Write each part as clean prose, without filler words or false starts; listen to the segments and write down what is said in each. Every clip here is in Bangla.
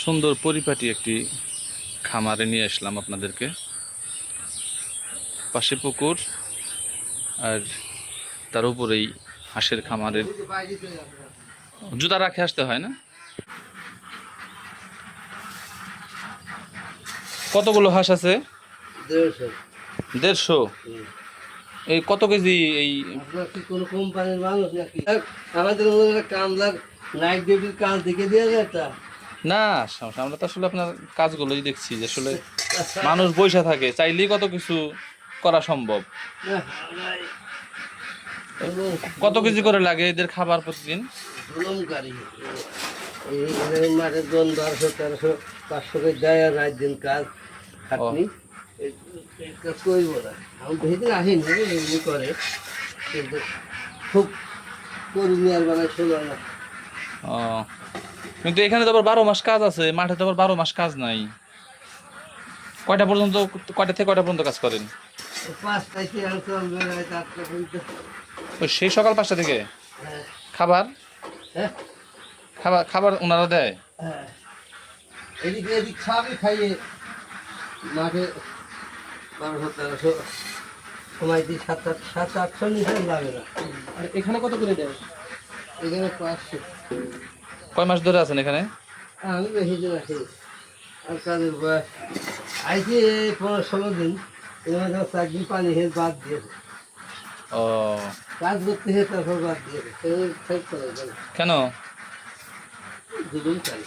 সুন্দর পরিপাটি একটি খামারে নিয়ে আসলাম আপনাদেরকে। পাশে পুকুর আর তার উপরেই হাঁসের খামারের জুতা রাখে আসতে হয় না। কতগুলো হাঁস আছে? 150। এই কত কেজি? এই কোনো কোম্পানির মানুষ নাকি আমাদের মধ্যে কামলার নাইট ডিউটির কাজ দেখে দিয়ে যায় তা না, আমরা তো আসলে আপনার কাজগুলোই দেখছি যে আসলে মানুষ বইসা থাকে, চাইলেই কত কিছু করা সম্ভব। কত কেজি করে লাগে এদের খাবার প্রতিদিন? জুলুমকারী মাঠের জন 1200, 1300, 500 করে দেয় আর রাত দিন কাজ খাটনি কাজ করবো না। আমি বেশিদিন আসিনি, এমনি করে কিন্তু খুব কর্মী আর বেলায় ছিল না। ও, কিন্তু এখানে তো আবার 12 মাস কাজ আছে, মাঠে তো আবার 12 মাস কাজ নাই। কয়টা পর্যন্ত, কয়টা থেকে কয়টা পর্যন্ত কাজ করেন? 5টায় চেয়ার চলবে, রাত 8টা পর্যন্ত। ওই সেই সকাল 5টা থেকে? হ্যাঁ খাবার হ্যাঁ খাবার খাবার ওনারা দেয়? হ্যাঁ, এদিক এদিক সবই খাইয়ে মাঠে 1200, 1300 সময় দিই। 700-800 নিচে লাগে না। আর এখানে কত করে দেয়? এখানে 500। কয় মাস ধরে আছেন এখানে? আমি বেশি দিন আছি, আর কাজের বয়স আইছি 15-16 দিন। এর মধ্যে 4 দিন পানি খেয়ে বাদ দিয়েছে, ও, কাজ করতে খেয়ে তারপর বাদ দিয়েছে। ঠিক করে গেল কেন? দুদিন চাই।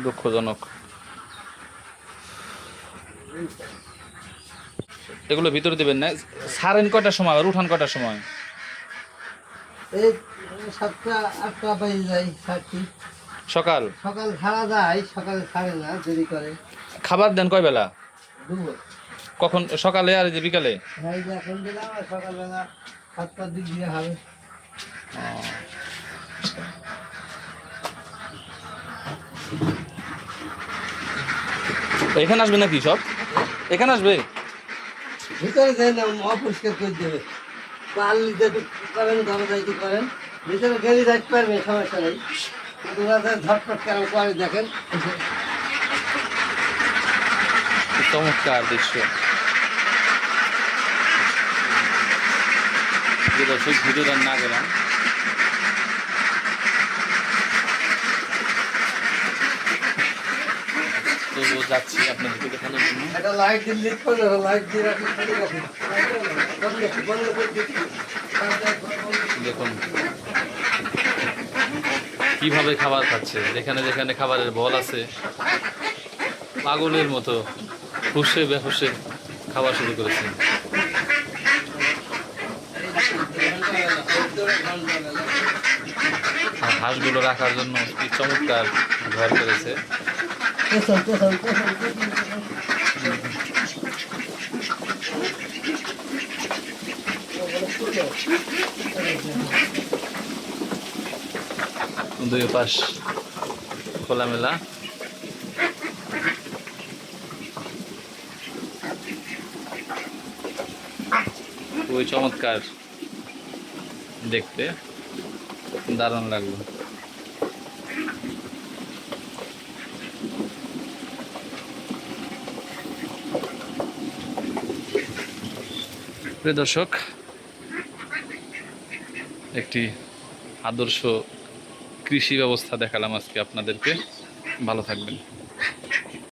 দুঃখজনক। এগুলো ভিতরে দিবেন না? সারেন কয়টার সময় আর উঠান কয়টার সময়? এই 7টা-8টা বাজে যাই ছাড়ছি। সকাল সকাল ছাড়া যায়, সকালে ছাড়ে না, দেরি করে। খাবার দেন কয় বেলা? দুপুর। কখন? সকালে আর এই যে বিকালে? হ্যাঁ, এই যে এখন দিলাম, আর সকালবেলা 7টার দিক দিয়ে হবে। এখানে আসবে নাকি সব? এখানে আসবে? ভিতরে যাই না, অপরিষ্কার করে দেবে। পারলে যদি করেন, ধরো যাইতে করেন, ভিতরে গেলে যাইতে পারবে, সমস্যা নেই। কিন্তু ওরা ঝটপট কেমন করে দেখেন। চমৎকার দৃশ্য। যে দর্শক ভিডিও দান না গেলাম, তবুও যাচ্ছি আপনাদেরকে দেখানোর জন্য। একটা লাইট দিন লিক করে, লাইট দিয়ে রাখি, ঠিক আছে। বন্ধ করে দিচ্ছি। দেখুন কিভাবে খাবার খাচ্ছে, যেখানে যেখানে খাবারের বল আছে পাগলের মতো হুশে বেহুশে খাওয়া শুরু করেছে। আর হাঁসগুলো রাখার জন্য কি চমৎকার ঘর করেছে। পেছন, পেছন, পেছন, দুই পাশ খোলামেলা। খুবই চমৎকার দেখতে, দারুণ লাগলো। প্রিয় দর্শক, একটি আদর্শ কৃষি ব্যবস্থা দেখালাম আজকে আপনাদেরকে। ভালো থাকবেন।